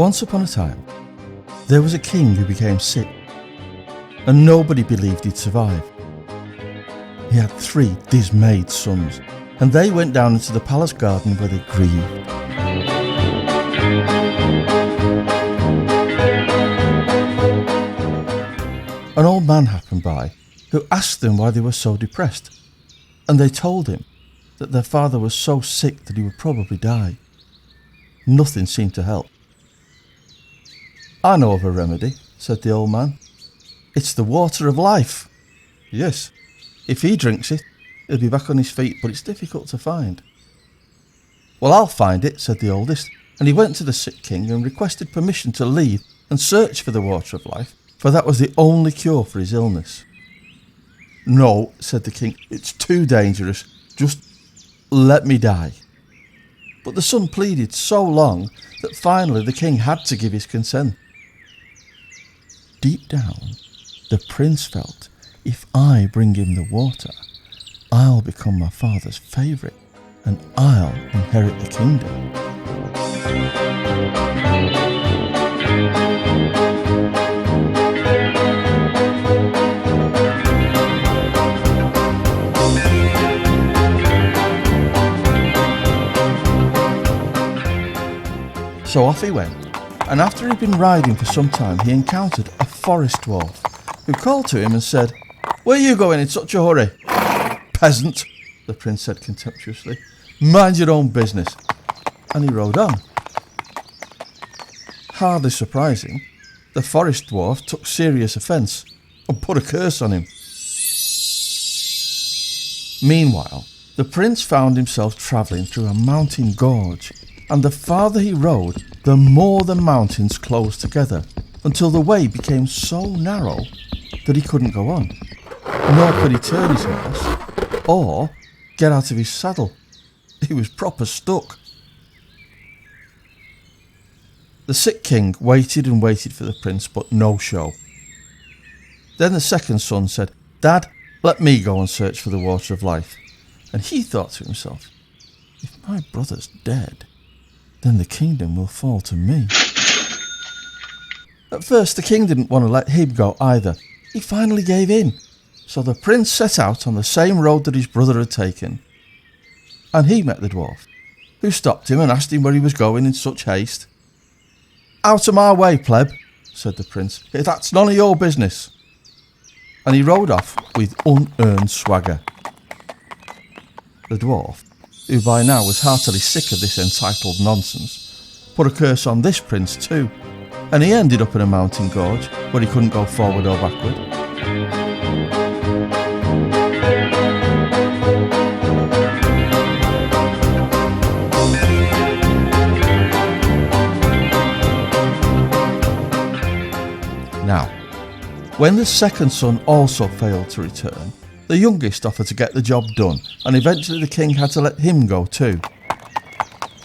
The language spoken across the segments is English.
Once upon a time, there was a king who became sick, and nobody believed he'd survive. He had 3 dismayed sons, and they went down into the palace garden where they grieved. An old man happened by who asked them why they were so depressed, and they told him that their father was so sick that he would probably die. Nothing seemed to help. "I know of a remedy," said the old man. "It's the water of life. Yes, if he drinks it, he'll be back on his feet, but it's difficult to find." "Well, I'll find it," said the oldest, and he went to the sick king and requested permission to leave and search for the water of life, for that was the only cure for his illness. "No," said the king, "it's too dangerous. Just let me die." But the son pleaded so long that finally the king had to give his consent. Deep down, the prince felt, if I bring him the water, I'll become my father's favourite and I'll inherit the kingdom. So off he went, and after he'd been riding for some time, he encountered a forest dwarf, who called to him and said, "Where are you going in such a hurry?" "Peasant," the prince said contemptuously, "mind your own business." And he rode on. Hardly surprising, the forest dwarf took serious offence and put a curse on him. Meanwhile, the prince found himself travelling through a mountain gorge, and the farther he rode, the more the mountains closed together, until the way became so narrow that he couldn't go on, nor could he turn his horse or get out of his saddle. He was proper stuck. The sick king waited and waited for the prince, but no show. Then the second son said, "Dad, let me go and search for the water of life." And he thought to himself, "If my brother's dead, then the kingdom will fall to me." At first the king didn't want to let him go either. He finally gave in. So the prince set out on the same road that his brother had taken. And he met the dwarf, who stopped him and asked him where he was going in such haste. "Out of my way, pleb," said the prince. "That's none of your business." And he rode off with unearned swagger. The dwarf, who by now was heartily sick of this entitled nonsense, put a curse on this prince too, and he ended up in a mountain gorge where he couldn't go forward or backward. Now, when the second son also failed to return, the youngest offered to get the job done, and eventually the king had to let him go too.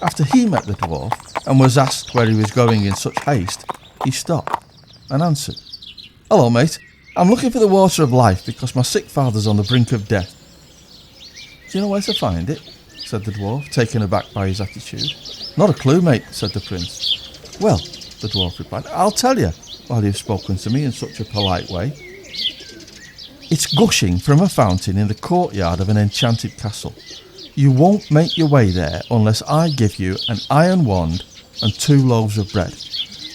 After he met the dwarf and was asked where he was going in such haste, he stopped and answered, "Hello, mate. I'm looking for the water of life because my sick father's on the brink of death." "Do you know where to find it?" said the dwarf, taken aback by his attitude. "Not a clue, mate," said the prince. "Well," the dwarf replied, "I'll tell you, while you've spoken to me in such a polite way. It's gushing from a fountain in the courtyard of an enchanted castle. You won't make your way there unless I give you an iron wand and 2 loaves of bread.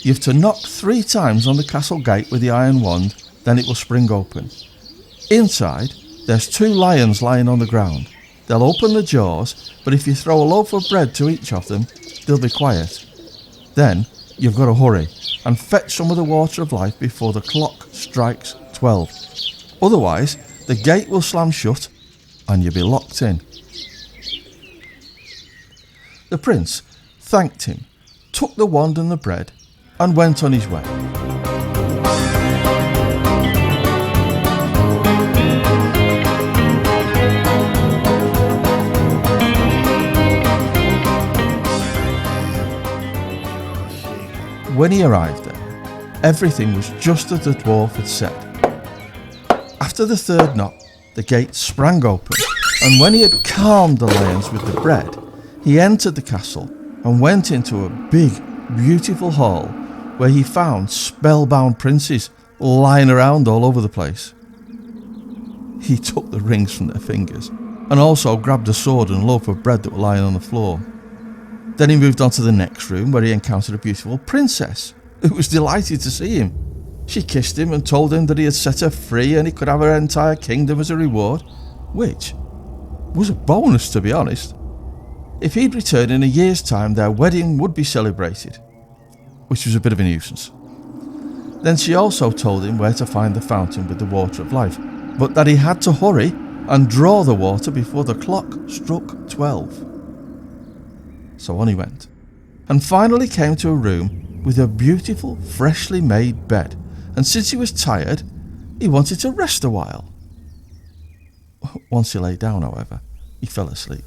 You've to knock 3 times on the castle gate with the iron wand, then it will spring open. Inside, there's 2 lions lying on the ground. They'll open the jaws, but if you throw a loaf of bread to each of them, they'll be quiet. Then you've got to hurry and fetch some of the water of life before the clock strikes 12. Otherwise, the gate will slam shut and you'll be locked in." The prince thanked him, took the wand and the bread, and went on his way. When he arrived there, everything was just as the dwarf had said. After the 3rd knock, the gate sprang open, and when he had calmed the lions with the bread, he entered the castle and went into a big, beautiful hall where he found spellbound princes lying around all over the place. He took the rings from their fingers and also grabbed a sword and a loaf of bread that were lying on the floor. Then he moved on to the next room where he encountered a beautiful princess who was delighted to see him. She kissed him and told him that he had set her free and he could have her entire kingdom as a reward, which was a bonus, to be honest. If he'd returned in a year's time, their wedding would be celebrated, which was a bit of a nuisance. Then she also told him where to find the fountain with the water of life, but that he had to hurry and draw the water before the clock struck 12. So on he went, and finally came to a room with a beautiful, freshly made bed, and since he was tired, he wanted to rest a while. Once he lay down, however, he fell asleep.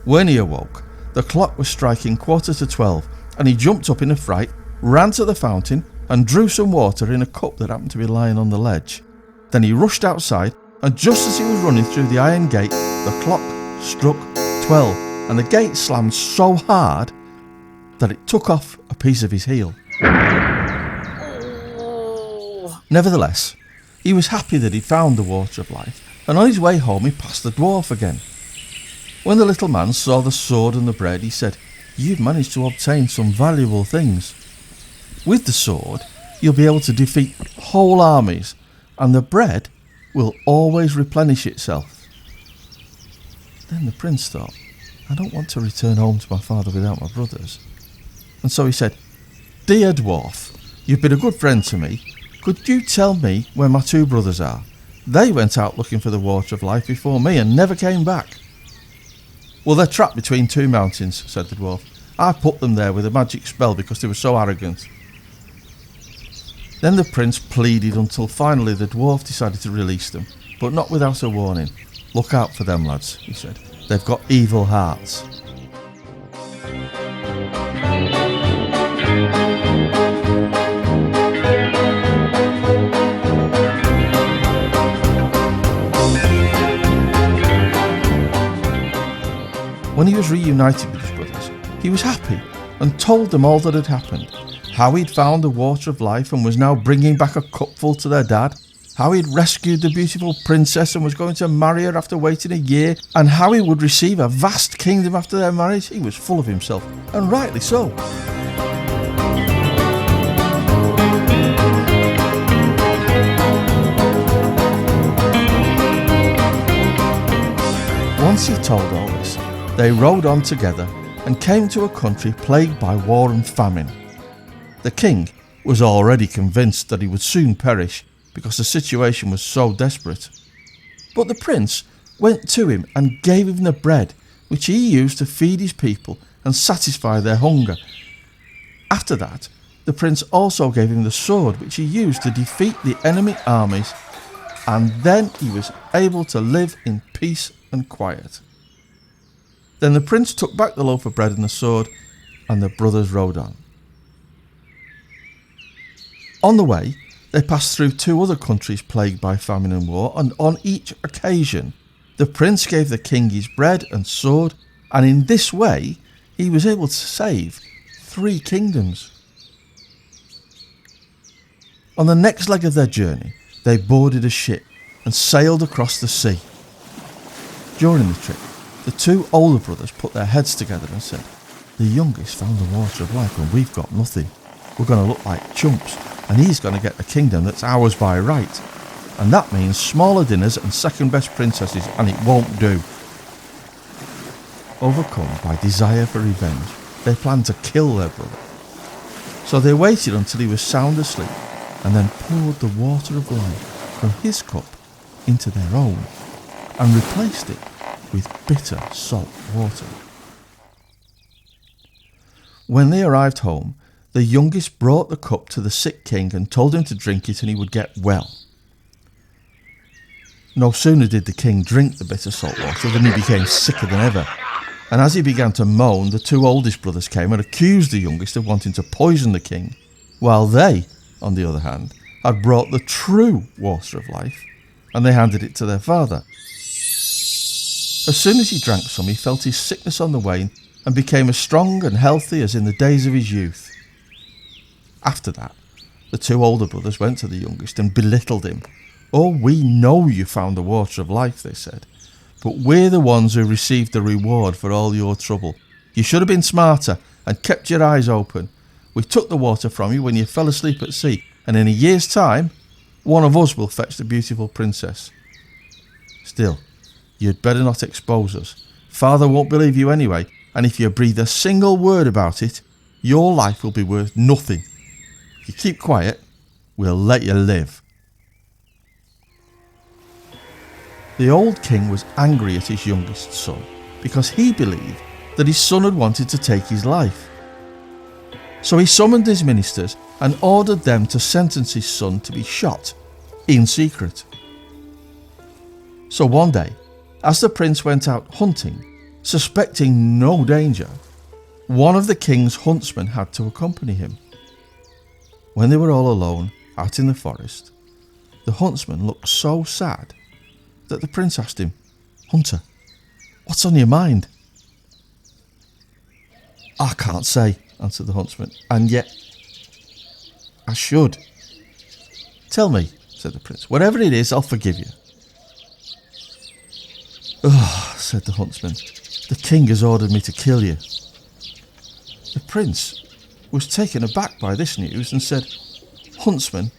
When he awoke, the clock was striking 12:15, and he jumped up in a fright, ran to the fountain, and drew some water in a cup that happened to be lying on the ledge. Then he rushed outside, and just as he was running through the iron gate, the clock struck 12, and the gate slammed so hard that it took off a piece of his heel. Nevertheless, he was happy that he'd found the water of life, and on his way home he passed the dwarf again. When the little man saw the sword and the bread, he said, "You've managed to obtain some valuable things. With the sword, you'll be able to defeat whole armies, and the bread will always replenish itself." Then the prince thought, "I don't want to return home to my father without my brothers." And so he said, "Dear dwarf, you've been a good friend to me. Could you tell me where my two brothers are? They went out looking for the water of life before me and never came back." "Well, they're trapped between two mountains," said the dwarf. "I put them there with a magic spell because they were so arrogant." Then the prince pleaded until finally the dwarf decided to release them, but not without a warning. "Look out for them, lads," he said. "They've got evil hearts." When he was reunited with his brothers, he was happy and told them all that had happened. How he'd found the water of life and was now bringing back a cupful to their dad. How he'd rescued the beautiful princess and was going to marry her after waiting a year. And how he would receive a vast kingdom after their marriage. He was full of himself, and rightly so. Once he told all this, they rode on together and came to a country plagued by war and famine. The king was already convinced that he would soon perish because the situation was so desperate. But the prince went to him and gave him the bread, which he used to feed his people and satisfy their hunger. After that, the prince also gave him the sword, which he used to defeat the enemy armies, and then he was able to live in peace and quiet. Then the prince took back the loaf of bread and the sword, and the brothers rode on. On the way, they passed through two other countries plagued by famine and war, and on each occasion, the prince gave the king his bread and sword, and in this way, he was able to save 3 kingdoms. On the next leg of their journey, they boarded a ship and sailed across the sea. During the trip, the 2 older brothers put their heads together and said, "The youngest found the water of life and we've got nothing. We're going to look like chumps, and he's going to get the kingdom that's ours by right. And that means smaller dinners and second best princesses, and it won't do." Overcome by desire for revenge, they planned to kill their brother. So they waited until he was sound asleep and then poured the water of life from his cup into their own and replaced it with bitter salt water. When they arrived home, the youngest brought the cup to the sick king and told him to drink it and he would get well. No sooner did the king drink the bitter salt water than he became sicker than ever. And as he began to moan, the 2 oldest brothers came and accused the youngest of wanting to poison the king, while they, on the other hand, had brought the true water of life, and they handed it to their father. As soon as he drank some, he felt his sickness on the wane, and became as strong and healthy as in the days of his youth. After that, the two older brothers went to the youngest and belittled him. "Oh, we know you found the water of life," they said, "but we're the ones who received the reward for all your trouble. You should have been smarter and kept your eyes open. We took the water from you when you fell asleep at sea, and in a year's time, one of us will fetch the beautiful princess. Still, you'd better not expose us. Father won't believe you anyway, and if you breathe a single word about it, your life will be worth nothing. If you keep quiet, we'll let you live." The old king was angry at his youngest son because he believed that his son had wanted to take his life. So he summoned his ministers and ordered them to sentence his son to be shot in secret. So one day, as the prince went out hunting, suspecting no danger, one of the king's huntsmen had to accompany him. When they were all alone out in the forest, the huntsman looked so sad that the prince asked him, "Hunter, what's on your mind?" "I can't say," answered the huntsman, "and yet I should." "Tell me," said the prince. "Whatever it is, I'll forgive you." "Ugh," said the huntsman, "the king has ordered me to kill you." The prince was taken aback by this news and said, "Huntsman,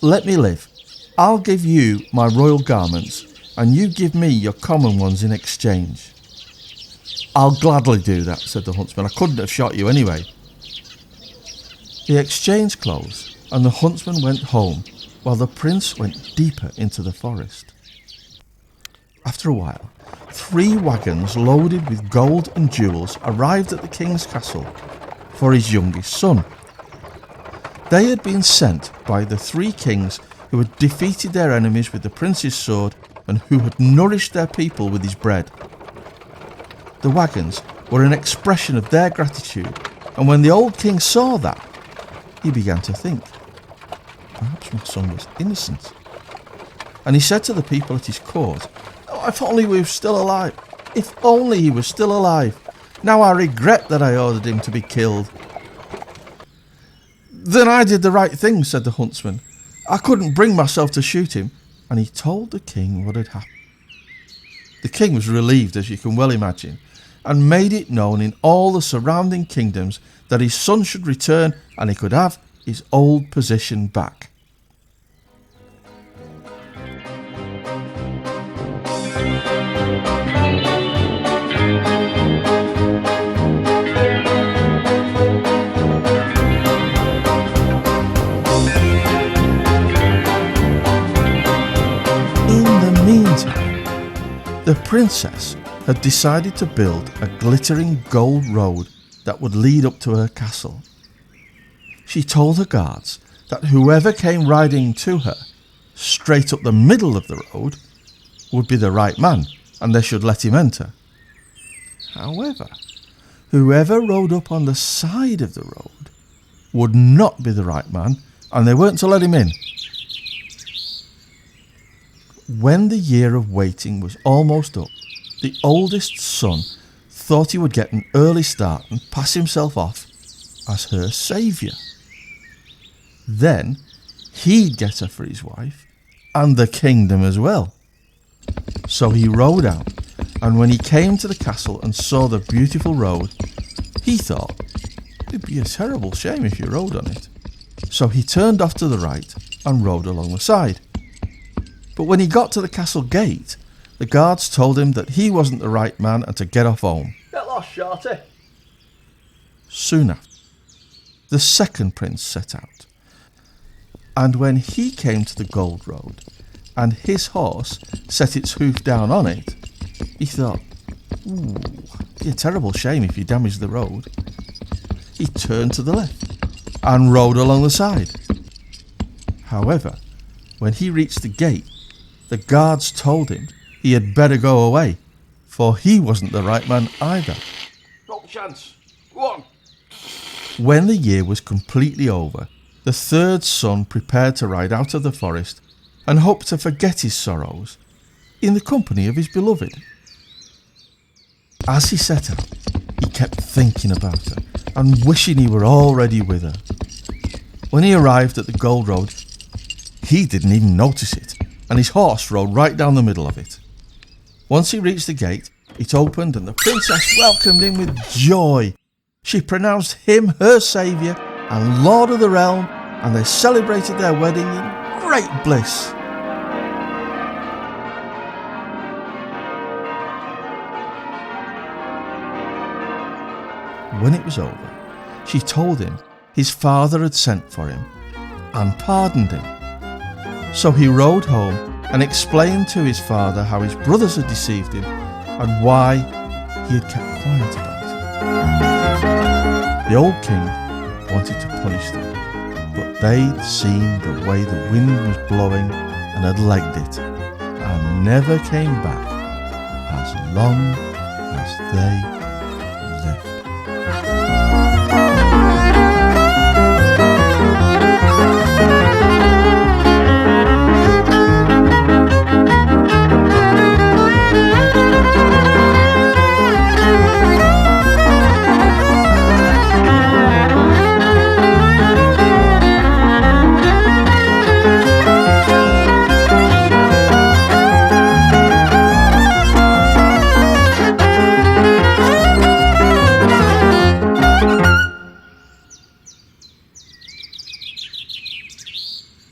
let me live. I'll give you my royal garments, and you give me your common ones in exchange." "I'll gladly do that," said the huntsman. "I couldn't have shot you anyway." The exchange closed, and the huntsman went home, while the prince went deeper into the forest. After a while, 3 wagons loaded with gold and jewels arrived at the king's castle for his youngest son. They had been sent by the 3 kings who had defeated their enemies with the prince's sword and who had nourished their people with his bread. The wagons were an expression of their gratitude, and when the old king saw that, he began to think, perhaps my son was innocent. And he said to the people at his court, "Oh, if only he was still alive! If only he was still alive! Now I regret that I ordered him to be killed." "Then I did the right thing," said the huntsman. "I couldn't bring myself to shoot him." And he told the king what had happened. The king was relieved, as you can well imagine, and made it known in all the surrounding kingdoms that his son should return and he could have his old position back. The princess had decided to build a glittering gold road that would lead up to her castle. She told her guards that whoever came riding to her, straight up the middle of the road, would be the right man, and they should let him enter. However, whoever rode up on the side of the road would not be the right man, and they weren't to let him in. When the year of waiting was almost up, the oldest son thought he would get an early start and pass himself off as her saviour. Then he'd get her for his wife, and the kingdom as well. So he rode out, and when he came to the castle and saw the beautiful road, he thought it'd be a terrible shame if you rode on it. So he turned off to the right and rode along the side. But when he got to the castle gate, the guards told him that he wasn't the right man and to get off home. Get lost, shorty. Soon after, the second prince set out. And when he came to the gold road, and his horse set its hoof down on it, he thought, it'd be a terrible shame if you damaged the road. He turned to the left and rode along the side. However, when he reached the gate, the guards told him he had better go away, for he wasn't the right man either. Not a chance. Go on. When the year was completely over, the third son prepared to ride out of the forest and hoped to forget his sorrows in the company of his beloved. As he set out, He kept thinking about her and wishing he were already with her. When he arrived at the Gold Road, he didn't even notice it, and his horse rode right down the middle of it. Once he reached the gate, it opened and the princess welcomed him with joy. She pronounced him her saviour and lord of the realm, and they celebrated their wedding in great bliss. When it was over, she told him his father had sent for him and pardoned him. So he rode home and explained to his father how his brothers had deceived him and why he had kept quiet about it. The old king wanted to punish them, but they'd seen the way the wind was blowing and had legged it and never came back as long as they